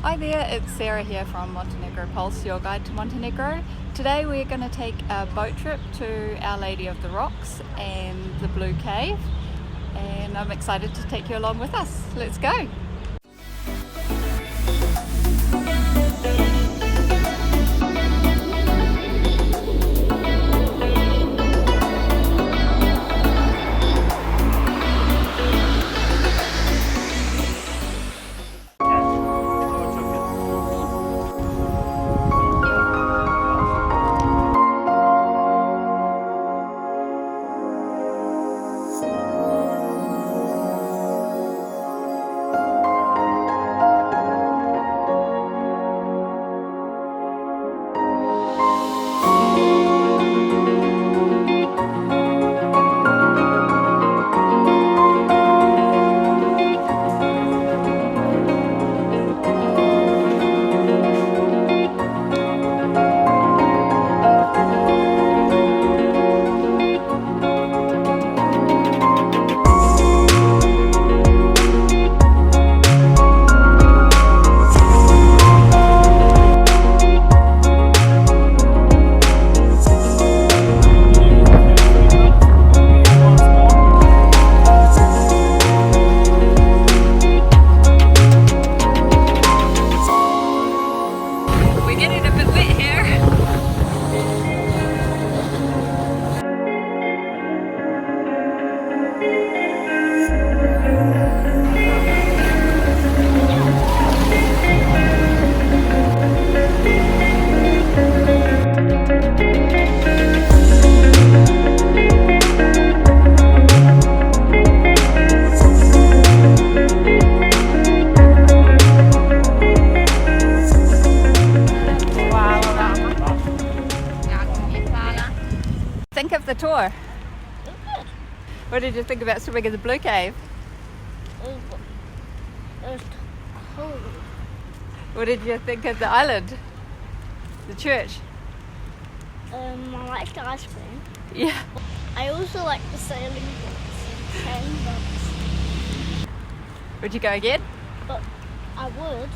Hi there, it's Sarah here from Montenegro Pulse, your guide to Montenegro. Today we're going to take a boat trip to Our Lady of the Rocks and the Blue Cave, and I'm excited to take you along with us. Let's go! Think of the tour. What did you think about swimming in the Blue Cave? It was cold. What did you think of the island? The church? I like the ice cream. Yeah. I also like the sailing boats. Would you go again? But I would.